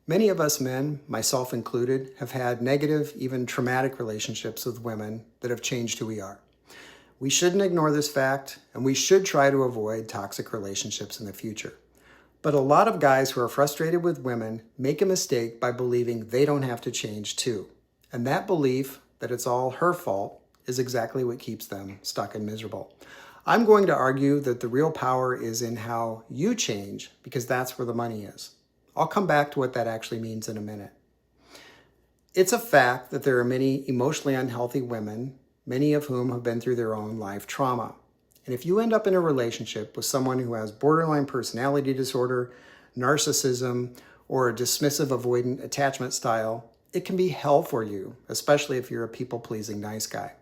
Many of us men, myself included, have had negative, even traumatic relationships with women that have changed who we are. We shouldn't ignore this fact, and we should try to avoid toxic relationships in the future. But a lot of guys who are frustrated with women make a mistake by believing they don't have to change too. And that belief that it's all her fault is exactly what keeps them stuck and miserable. I'm going to argue that the real power is in how you change, because that's where the money is. I'll come back to what that actually means in a minute. It's a fact that there are many emotionally unhealthy women, many of whom have been through their own life trauma. And if you end up in a relationship with someone who has borderline personality disorder, narcissism, or a dismissive avoidant attachment style, it can be hell for you, especially if you're a people-pleasing nice guy.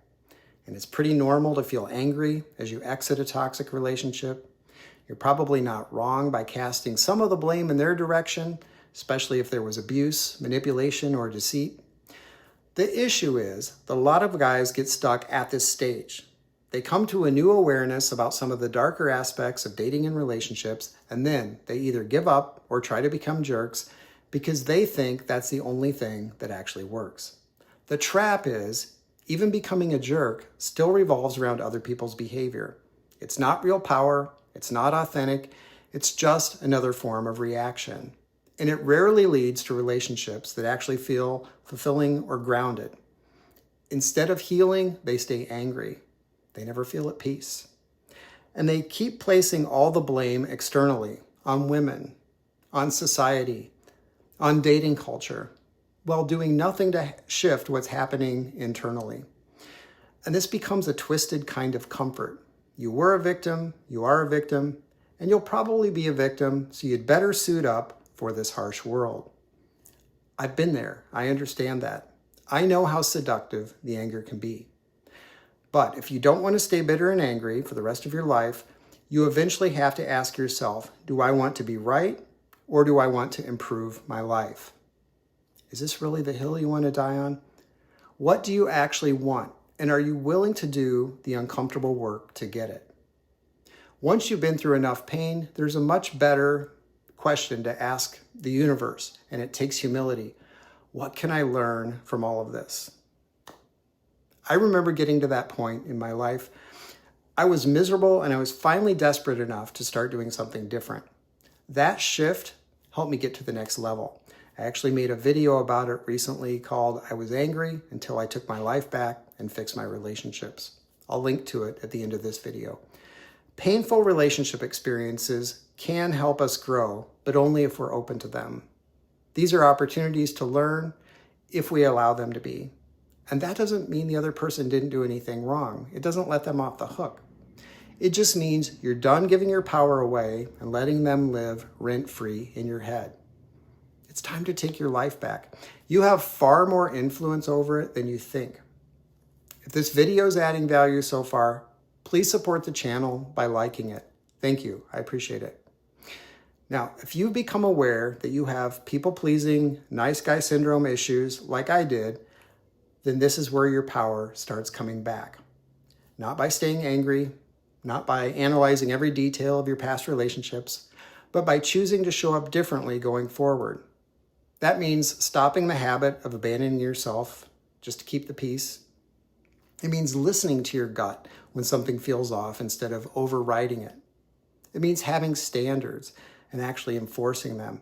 And it's pretty normal to feel angry as you exit a toxic relationship. You're probably not wrong by casting some of the blame in their direction, especially if there was abuse, manipulation, or deceit. The issue is that a lot of guys get stuck at this stage. They come to a new awareness about some of the darker aspects of dating and relationships, and then they either give up or try to become jerks because they think that's the only thing that actually works. The trap is, even becoming a jerk still revolves around other people's behavior. It's not real power, it's not authentic, it's just another form of reaction. And it rarely leads to relationships that actually feel fulfilling or grounded. Instead of healing, they stay angry. They never feel at peace. And they keep placing all the blame externally on women, on society, on dating culture, while doing nothing to shift what's happening internally. And this becomes a twisted kind of comfort. You were a victim, you are a victim, and you'll probably be a victim, so you'd better suit up for this harsh world. I've been there. I understand that. I know how seductive the anger can be. But if you don't want to stay bitter and angry for the rest of your life, you eventually have to ask yourself, do I want to be right, or do I want to improve my life? Is this really the hill you want to die on? What do you actually want? And are you willing to do the uncomfortable work to get it? Once you've been through enough pain, there's a much better question to ask the universe, and it takes humility. What can I learn from all of this? I remember getting to that point in my life. I was miserable, and I was finally desperate enough to start doing something different. That shift helped me get to the next level. I actually made a video about it recently called I Was Angry Until I Took My Life Back and Fixed My Relationships. I'll link to it at the end of this video. Painful relationship experiences can help us grow, but only if we're open to them. These are opportunities to learn if we allow them to be. And that doesn't mean the other person didn't do anything wrong. It doesn't let them off the hook. It just means you're done giving your power away and letting them live rent-free in your head. It's time to take your life back. You have far more influence over it than you think. If this video is adding value so far, please support the channel by liking it. Thank you. I appreciate it. Now, if you've become aware that you have people-pleasing, nice guy syndrome issues like I did, then this is where your power starts coming back. Not by staying angry, not by analyzing every detail of your past relationships, but by choosing to show up differently going forward. That means stopping the habit of abandoning yourself just to keep the peace. It means listening to your gut when something feels off instead of overriding it. It means having standards and actually enforcing them,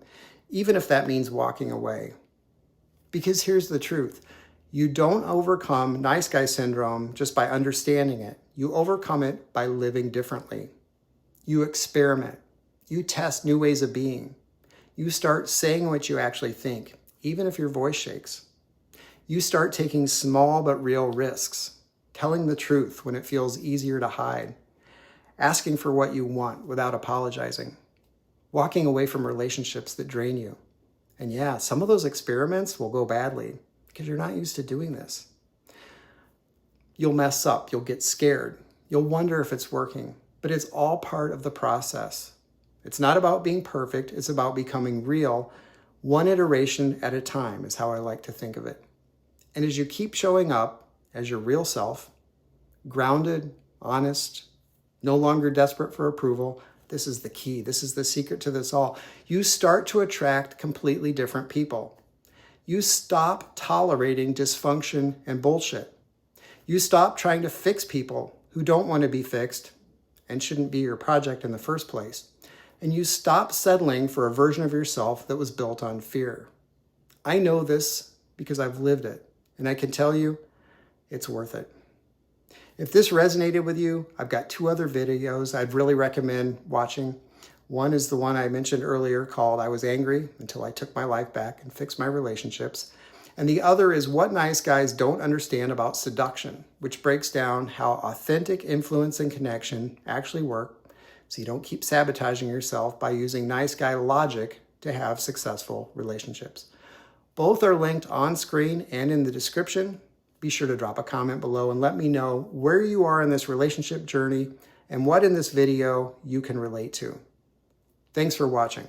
even if that means walking away. Because here's the truth. You don't overcome nice guy syndrome just by understanding it. You overcome it by living differently. You experiment. You test new ways of being. You start saying what you actually think, even if your voice shakes. You start taking small but real risks, telling the truth when it feels easier to hide, asking for what you want without apologizing, walking away from relationships that drain you. And yeah, some of those experiments will go badly because you're not used to doing this. You'll mess up, you'll get scared, you'll wonder if it's working, but it's all part of the process. It's not about being perfect, it's about becoming real, one iteration at a time is how I like to think of it. And as you keep showing up as your real self, grounded, honest, no longer desperate for approval, this is the key. This is the secret to this all. You start to attract completely different people. You stop tolerating dysfunction and bullshit. You stop trying to fix people who don't want to be fixed and shouldn't be your project in the first place. And you stop settling for a version of yourself that was built on fear. I know this because I've lived it, and I can tell you it's worth it. If this resonated with you, I've got 2 other videos I'd really recommend watching. One is the one I mentioned earlier called I Was Angry Until I Took My Life Back and Fixed My Relationships. And the other is What Nice Guys Don't Understand About Seduction, which breaks down how authentic influence and connection actually work, so you don't keep sabotaging yourself by using nice guy logic to have successful relationships. Both are linked on screen and in the description. Be sure to drop a comment below and let me know where you are in this relationship journey and what in this video you can relate to. Thanks for watching.